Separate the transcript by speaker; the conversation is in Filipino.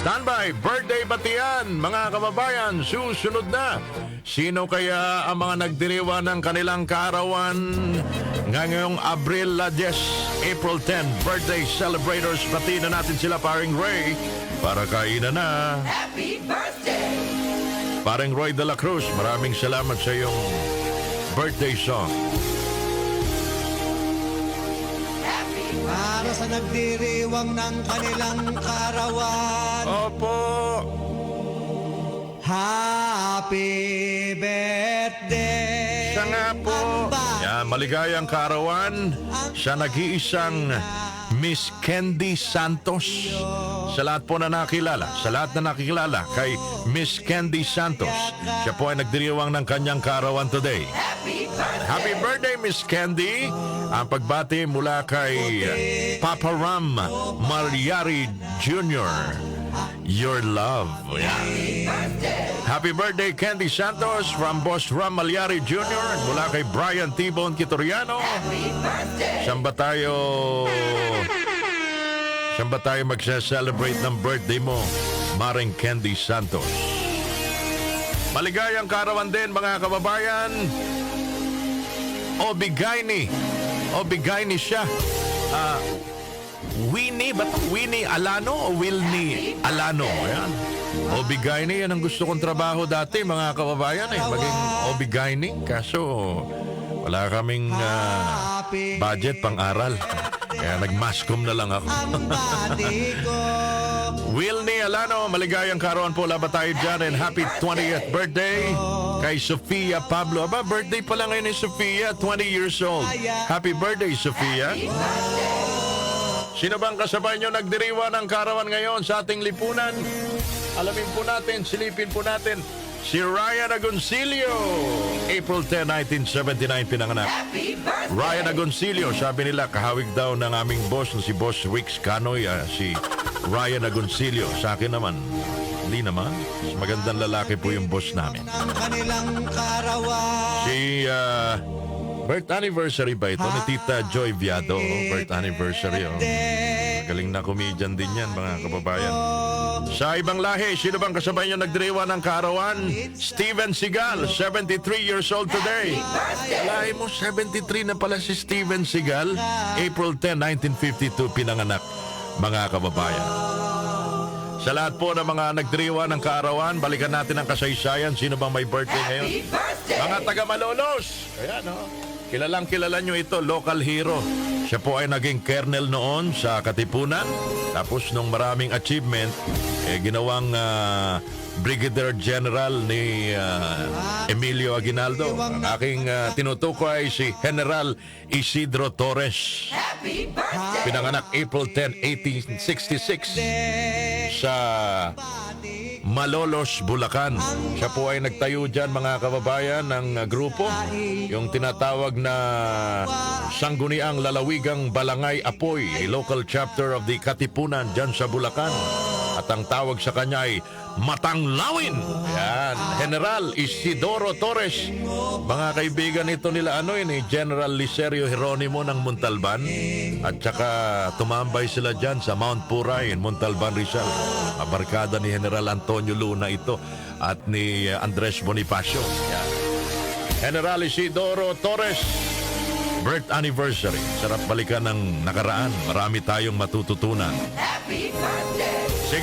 Speaker 1: Standby, birthday batian, mga kababayan, susunod na. Sino kaya ang mga nagdiriwa ng kanilang kaarawan ngayong Abril 10, April 10, birthday celebrators? Pati na natin sila, paring Ray, para kainan na.
Speaker 2: Happy birthday!
Speaker 1: Paring Roy de la Cruz, maraming salamat sa iyong birthday song.
Speaker 3: Para sa nagdiriwang ng kanilang karawan.
Speaker 1: Opo.
Speaker 3: Happy birthday.
Speaker 1: Siya nga po. Yan, maligayang kaarawan sa nag-iisang Miss Candy Santos. Sa lahat po na nakilala, sa lahat na nakikilala kay Miss Candy Santos, siya po ay nagdiriwang ng kanyang kaarawan today. Happy birthday, Miss Candy! Ang pagbati mula kay Papa Ram Malyari Jr. Your love. Yan. Happy birthday, Candy Santos, from Boss Ram Malyari Jr. Mula kay Brian T-Bone Kitoriano. Saan ba tayo magsa-celebrate ng birthday mo, Maring Candy Santos? Maligayang kaarawan din, mga kababayan. Obigayni siya. Winnie, ba't Winnie Alano o Wilnie Alano? Ayan. Obigayni, yan ang gusto kong trabaho dati, mga kababayan. Maging Obigayni. Kaso, wala kaming budget pang-aral. Kaya nag-mascom na lang ako. Wilnie Alano, maligayang kaarawan po. Laban tayo dyan, and happy 20th birthday kay Sofia Pablo. Aba, birthday pala ngayon ni Sofia, 20 years old. Happy birthday, Sofia. Sino bang kasabay nyo nagdiriwa ng kaarawan ngayon sa ating lipunan? Alamin po natin, silipin po natin. Si Ryan Agoncillo, April 10, 1979 pinanganak. Ryan Agoncillo, sabi nila kahawig daw ng aming boss na si Boss Rix Canoy, si Ryan Agoncillo. Sa akin naman, hindi naman. Magandang lalaki po yung boss namin.
Speaker 3: Ang kanilang karawan.
Speaker 1: Si birth anniversary ba ito ni Tita Joy Viado? Birth anniversary, oh. Galing na comedian din yan, mga kababayan. Sa ibang lahi, sino bang kasabay nyo nagdiriwa ng kaarawan? Steven Seagal, 73 years old today. Lahi mo, 73 na pala si Steven Seagal. April 10, 1952 pinanganak, mga kababayan. Sa lahat po ng mga nagdiriwa ng kaarawan, balikan natin ang kasaysayan. Sino bang may birthday ngayon? Mga taga Malolos. Ayan, oh. Kilalang kilala nyo ito, local hero. Siya po ay naging colonel noon sa Katipunan. Tapos nung maraming achievement, ginawang Brigadier General ni Emilio Aguinaldo. Ang aking tinutukoy ay si General Isidro Torres. Pinanganak April 10, 1866 sa Malolos, Bulacan. Siya po ay nagtayo dyan, mga kababayan, ng grupo, yung tinatawag na Sangguniang Lalawigang Balangay Apoy, a local chapter of the Katipunan dyan sa Bulacan. At ang tawag sa kanya ay Matanglawin. Yan, General Isidoro Torres. Mga kaibigan ito nila, General Licerio Jeronimo ng Montalban. At saka tumambay sila dyan sa Mount Puray in Montalban, Rizal. Abarkada ni General Antonio Luna ito at ni Andres Bonifacio. Yan. General Isidoro Torres, birth anniversary. Sarap balikan ng nakaraan. Marami tayong matututunan.
Speaker 2: Happy birthday!